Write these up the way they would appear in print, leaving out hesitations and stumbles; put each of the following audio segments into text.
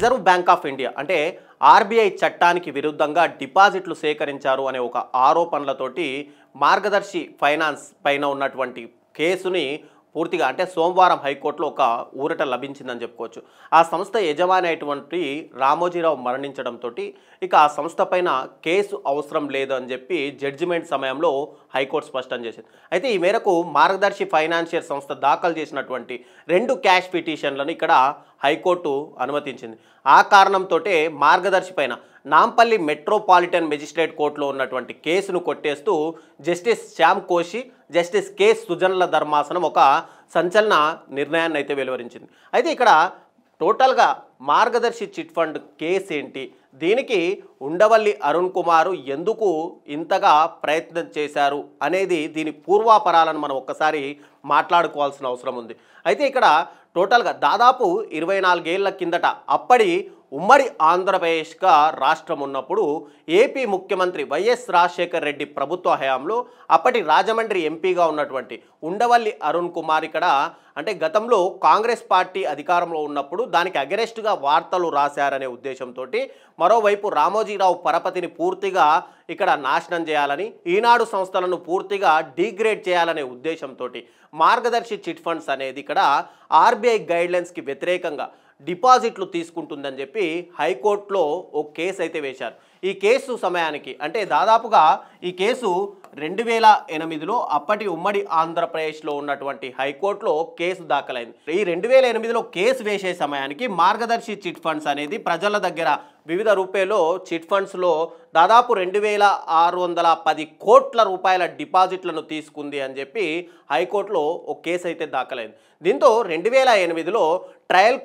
Reserve bank of India అంటే RBI చట్టానికి విరుద్ధంగా డిపాజిట్లు సేకరించారు అనే ఒక ఆరోపణలతోటి మార్గదర్శి ఫైనాన్స్ పైన ఉన్నటువంటి కేసుని పూర్తిగా అంటే సోమవారం హైకోర్టులో ఒక ఊరట లభించిందని చెప్పుకోవచ్చు. ఆ సంస్థ యజమాని అయినటువంటి రామోజీరావు మరణించడంతో ఇక ఆ సంస్థ పైన కేసు అవసరం లేదు అని చెప్పి జడ్జిమెంట్ సమయంలో హైకోర్టు స్పష్టం చేసింది. అయితే ఈ మేరకు మార్గదర్శి ఫైనాన్షియల్ సంస్థ దాఖలు చేసినటువంటి 2 క్యాష్ పిటిషన్లను ఇక్కడ హైకోర్టు అనుమతించింది. ఆ కారణంతో మార్గదర్శి పైన నాంపల్లి మెట్రోపాలిటన్ మెజిస్ట్రేట్ కోర్టులో ఉన్నటువంటి కేసును కొట్టేస్తూ justice Shyam Koshy, justice K సుజన్ల ధర్మాసనం ఒక సంచలన నిర్ణయాన్ని అయితే వెలువరించింది. అయితే ఇక్కడ టోటల్గా మార్గదర్శి చిట్ ఫండ్ కేసు ఏంటి, దీనికి ఉండవల్లి అరుణ్ కుమార్ ఎందుకు ఇంతగా ప్రయత్నం చేశారు అనేది దీని పూర్వాపరాలను మనం ఒక్కసారి మాట్లాడుకోవాల్సిన అవసరం ఉంది. అయితే ఇక్కడ టోటల్గా దాదాపు 24 ఏళ్ల కిందట అప్పటి ఉమ్మడి ఆంధ్రప్రదేశ్గా రాష్ట్రం ఉన్నప్పుడు ఏపీ ముఖ్యమంత్రి వైఎస్ రాజశేఖర్ రెడ్డి ప్రభుత్వ హయాంలో అప్పటి రాజమండ్రి ఎంపీగా ఉన్నటువంటి ఉండవల్లి అరుణ్ కుమార్ ఇక్కడ అంటే గతంలో కాంగ్రెస్ పార్టీ అధికారంలో ఉన్నప్పుడు దానికి అగెనెస్ట్గా వార్తలు రాశారనే ఉద్దేశంతో మరోవైపు రామోజీరావు పరపతిని పూర్తిగా ఇక్కడ నాశనం చేయాలని, ఈనాడు సంస్థలను పూర్తిగా డీగ్రేడ్ చేయాలనే ఉద్దేశంతో మార్గదర్శి చిట్ ఫండ్స్ అనేది ఇక్కడ ఆర్బీఐ గైడ్లైన్స్కి వ్యతిరేకంగా డిపాజిట్లు తీసుకుంటుందని చెప్పి హైకోర్టులో ఓ కేసు అయితే వేశారు. ఈ కేసు సమయానికి అంటే దాదాపుగా ఈ కేసు 2008లో అప్పటి ఉమ్మడి ఆంధ్రప్రదేశ్లో ఉన్నటువంటి హైకోర్టులో కేసు దాఖలైంది. ఈ 2008లో కేసు వేసే సమయానికి మార్గదర్శి చిట్ ఫండ్స్ అనేది ప్రజల దగ్గర వివిధ రూపాయలో చిట్ ఫండ్స్లో దాదాపు 2610 కోట్ల రూపాయల డిపాజిట్లను తీసుకుంది అని చెప్పి హైకోర్టులో ఒక కేసు అయితే దాఖలైంది. దీంతో 2008లో ట్రయల్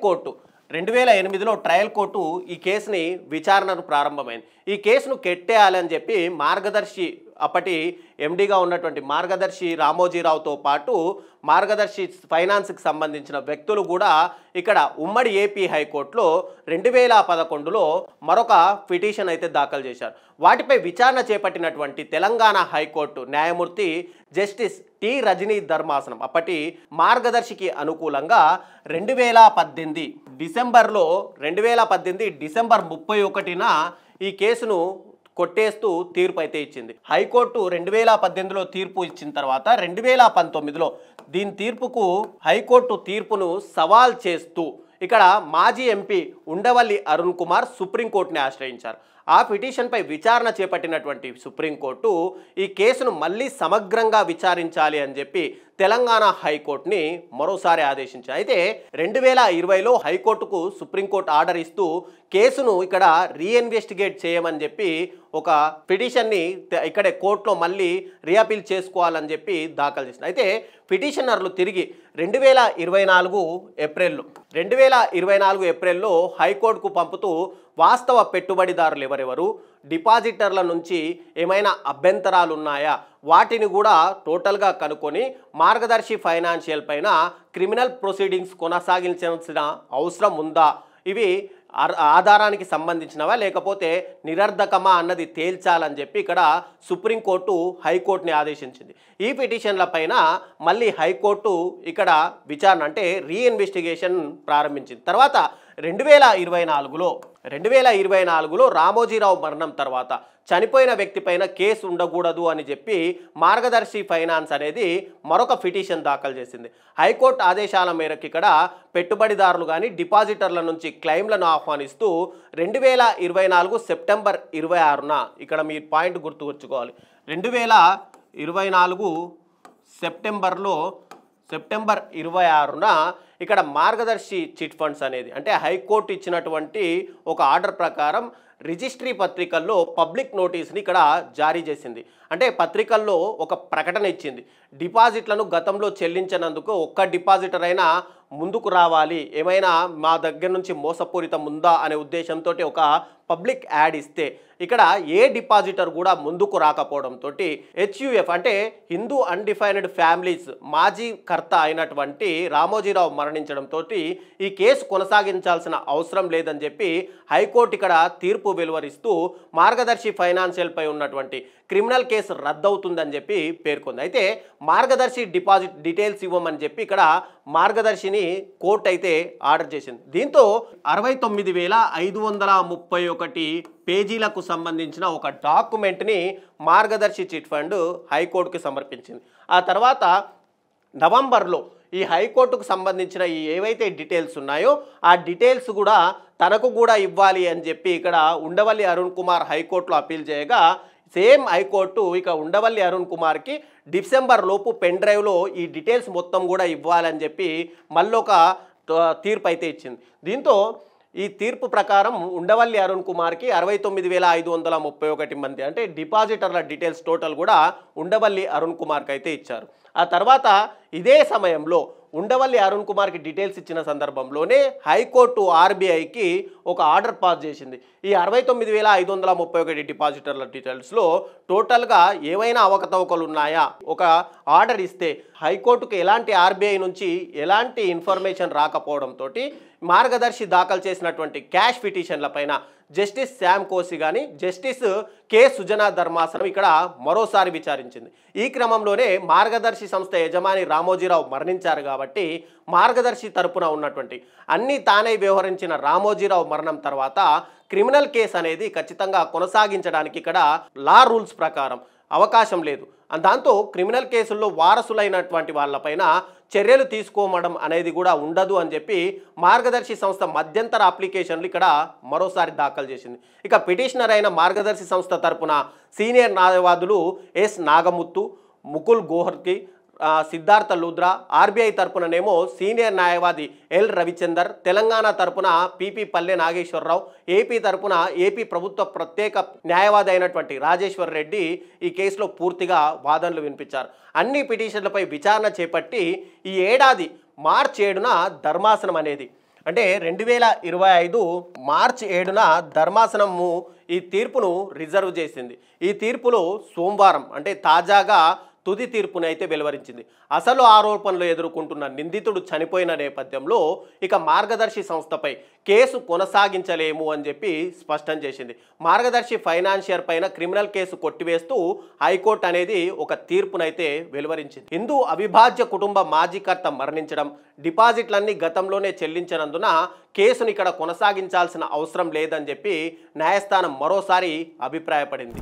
కోర్టు ఈ కేసుని విచారణను ప్రారంభమైంది. ఈ కేసును కెట్టేయాలని చెప్పి మార్గదర్శి అప్పటి ఎండీగా ఉన్నటువంటి మార్గదర్శి రామోజీరావుతో పాటు మార్గదర్శి ఫైనాన్స్కి సంబంధించిన వ్యక్తులు కూడా ఇక్కడ ఉమ్మడి ఏపీ హైకోర్టులో 2011లో మరొక పిటిషన్ అయితే దాఖలు చేశారు. వాటిపై విచారణ చేపట్టినటువంటి తెలంగాణ హైకోర్టు న్యాయమూర్తి జస్టిస్ టి రజనీ ధర్మాసనం అప్పటి మార్గదర్శికి అనుకూలంగా 2018 డిసెంబర్ 31న ఈ కేసును కొట్టేస్తూ తీర్పు అయితే ఇచ్చింది. హైకోర్టు 2018లో తీర్పు ఇచ్చిన తర్వాత 2019లో దీని తీర్పుకు హైకోర్టు తీర్పును సవాల్ చేస్తూ ఇక్కడ మాజీ ఎంపీ ఉండవల్లి అరుణ్ కుమార్ సుప్రీంకోర్టుని ఆశ్రయించారు. ఆ పిటిషన్పై విచారణ చేపట్టినటువంటి సుప్రీంకోర్టు ఈ కేసును మళ్ళీ సమగ్రంగా విచారించాలి అని చెప్పి తెలంగాణ హైకోర్టుని మరోసారి ఆదేశించారు. అయితే 2020లో హైకోర్టుకు సుప్రీంకోర్టు ఆర్డర్ ఇస్తూ కేసును ఇక్కడ రీఇన్వెస్టిగేట్ చేయమని చెప్పి ఒక పిటిషన్ని ఇక్కడే కోర్టులో మళ్ళీ రీఅపీల్ చేసుకోవాలని చెప్పి దాఖలు చేసింది. అయితే పిటిషనర్లు తిరిగి 2024 ఏప్రిల్లో హైకోర్టుకు పంపుతూ వాస్తవ పెట్టుబడిదారులు ఎవరెవరు, డిపాజిటర్ల నుంచి ఏమైనా అభ్యంతరాలు ఉన్నాయా, వాటిని కూడా టోటల్గా కనుక్కొని మార్గదర్శి ఫైనాన్షియల్ పైన క్రిమినల్ ప్రొసీడింగ్స్ కొనసాగించాల్సిన అవసరం ఉందా, ఇవి ఆధారానికి సంబంధించినవా లేకపోతే నిరర్ధకమా అన్నది తేల్చాలని చెప్పి ఇక్కడ సుప్రీంకోర్టు హైకోర్టుని ఆదేశించింది. ఈ పిటిషన్ల పైన మళ్ళీ హైకోర్టు ఇక్కడ విచారణ అంటే రీఇన్వెస్టిగేషన్ ప్రారంభించింది. తర్వాత 2024లో రామోజీరావు మరణం తర్వాత చనిపోయిన వ్యక్తి పైన కేసు ఉండకూడదు అని చెప్పి మార్గదర్శి ఫైనాన్స్ అనేది మరొక పిటిషన్ దాఖలు చేసింది. హైకోర్టు ఆదేశాల మేరకు ఇక్కడ పెట్టుబడిదారులు కానీ డిపాజిటర్ల నుంచి క్లెయిమ్లను ఆహ్వానిస్తూ 2024 సెప్టెంబర్ 26న ఇక్కడ మీ పాయింట్ గుర్తుకొచ్చుకోవాలి. 2024 సెప్టెంబర్ 26న ఇక్కడ మార్గదర్శి చిట్ ఫండ్స్ అనేది అంటే హైకోర్టు ఇచ్చినటువంటి ఒక ఆర్డర్ ప్రకారం రిజిస్ట్రీ పత్రికల్లో పబ్లిక్ నోటీస్ని ఇక్కడ జారీ చేసింది. అంటే పత్రికల్లో ఒక ప్రకటన ఇచ్చింది. డిపాజిట్లను గతంలో చెల్లించినందుకు ఒక్క డిపాజిటర్ అయినా ముందుకు రావాలి, ఏమైనా మా దగ్గర నుంచి మోసపూరితం ఉందా అనే ఉద్దేశంతో ఒక పబ్లిక్ యాడ్ ఇస్తే ఇక్కడ ఏ డిపాజిటర్ కూడా ముందుకు రాకపోవడంతో హెచ్యుఎఫ్ అంటే హిందూ అన్డిఫైన్డ్ ఫ్యామిలీస్ మాజీ కర్త అయినటువంటి రామోజీరావు మరణించడంతో ఈ కేసు కొనసాగించాల్సిన అవసరం లేదని చెప్పి హైకోర్టు ఇక్కడ తీర్పు వెలువరిస్తూ మార్గదర్శి ఫైనాన్షియల్ పై ఉన్నటువంటి క్రిమినల్ కేసు రద్దవుతుందని చెప్పి పేర్కొంది. అయితే మార్గదర్శి డిపాజిట్ డీటెయిల్స్ ఇవ్వమని చెప్పి ఇక్కడ మార్గదర్శిని మార్గదర్శిని కోర్టు అయితే ఆర్డర్ చేసింది. దీంతో 69,531 పేజీలకు సంబంధించిన ఒక డాక్యుమెంట్ని మార్గదర్శి చిట్ ఫండ్ హైకోర్టుకి సమర్పించింది. ఆ తర్వాత నవంబర్లో ఈ హైకోర్టుకు సంబంధించిన ఈ ఏవైతే డీటెయిల్స్ ఉన్నాయో ఆ డీటెయిల్స్ కూడా తనకు కూడా ఇవ్వాలి అని చెప్పి ఇక్కడ ఉండవల్లి అరుణ్ కుమార్ హైకోర్టులో అప్పీల్ చేయగా సేమ్ హైకోర్టు ఇక ఉండవల్లి అరుణ్ కుమార్కి డిసెంబర్ లోపు పెన్ డ్రైవ్లో ఈ డీటెయిల్స్ మొత్తం కూడా ఇవ్వాలని చెప్పి మళ్ళొక తీర్పు అయితే ఇచ్చింది. దీంతో ఈ తీర్పు ప్రకారం ఉండవల్లి అరుణ్ కుమార్కి 69,531 మంది అంటే డిపాజిటర్ల డీటెయిల్స్ టోటల్ కూడా ఉండవల్లి అరుణ్ కుమార్కి అయితే ఇచ్చారు. ఆ తర్వాత ఇదే సమయంలో ఉండవల్లి అరుణ్ కుమార్కి డీటెయిల్స్ ఇచ్చిన సందర్భంలోనే హైకోర్టు ఆర్బీఐకి ఒక ఆర్డర్ పాస్ చేసింది. ఈ 69,531 డిపాజిటర్ల డీటెయిల్స్లో టోటల్గా ఏవైనా అవకతవకలు ఉన్నాయా ఒక ఆర్డర్ ఇస్తే హైకోర్టుకు ఎలాంటి ఆర్బీఐ నుంచి ఎలాంటి ఇన్ఫర్మేషన్ రాకపోవడంతో మార్గదర్శి దాఖలు చేసినటువంటి క్యాష్ పిటిషన్ల పైన జస్టిస్ శ్యామ్ కోసి కానీ జస్టిస్ కె సుజనా ధర్మాసనం ఇక్కడ మరోసారి విచారించింది. ఈ క్రమంలోనే మార్గదర్శి సంస్థ యజమాని రామోజీరావు మరణించారు కాబట్టి మార్గదర్శి తరపున ఉన్నటువంటి అన్ని తానే వ్యవహరించిన రామోజీరావు మరణం తర్వాత క్రిమినల్ కేసు అనేది ఖచ్చితంగా కొనసాగించడానికి ఇక్కడ లా రూల్స్ ప్రకారం అవకాశం లేదు. దాంతో క్రిమినల్ కేసుల్లో వారసులైనటువంటి వాళ్ళపైన చర్యలు తీసుకోవడం అనేది కూడా ఉండదు అని చెప్పి మార్గదర్శి సంస్థ మధ్యంతర అప్లికేషన్లు ఇక్కడ మరోసారి దాఖలు చేసింది. ఇక పిటిషనర్ అయిన మార్గదర్శి సంస్థ తరపున సీనియర్ న్యాయవాదులు ఎస్ నాగముత్తు, ముకుల్ గోహర్కి, సిద్ధార్థ లూద్రా, ఆర్బీఐ తరపుననేమో సీనియర్ న్యాయవాది ఎల్ రవిచందర్, తెలంగాణ తరపున పిపి పల్లె నాగేశ్వరరావు, ఏపీ తరపున ఏపీ ప్రభుత్వ ప్రత్యేక న్యాయవాది అయినటువంటి రాజేశ్వర్ రెడ్డి ఈ కేసులో పూర్తిగా వాదనలు వినిపించారు. అన్ని పిటిషన్లపై విచారణ చేపట్టి ఈ ఏడాది మార్చి 7న ధర్మాసనం అనేది అంటే 2025 మార్చి 7న ధర్మాసనము ఈ తీర్పును రిజర్వ్ చేసింది. ఈ తీర్పులో సోమవారం అంటే తాజాగా తుది తీర్పుని అయితే వెలువరించింది. అసలు ఆరోపణలు ఎదుర్కొంటున్న నిందితుడు చనిపోయిన నేపథ్యంలో ఇక మార్గదర్శి సంస్థపై కేసు కొనసాగించలేము అని చెప్పి స్పష్టం చేసింది. మార్గదర్శి ఫైనాన్షియర్ పైన క్రిమినల్ కేసు కొట్టివేస్తూ హైకోర్టు అనేది ఒక తీర్పునైతే వెలువరించింది. హిందూ అవిభాజ్య కుటుంబ మాజీకర్త మరణించడం, డిపాజిట్లన్నీ గతంలోనే చెల్లించినందున కేసును ఇక్కడ కొనసాగించాల్సిన అవసరం లేదని చెప్పి న్యాయస్థానం మరోసారి అభిప్రాయపడింది.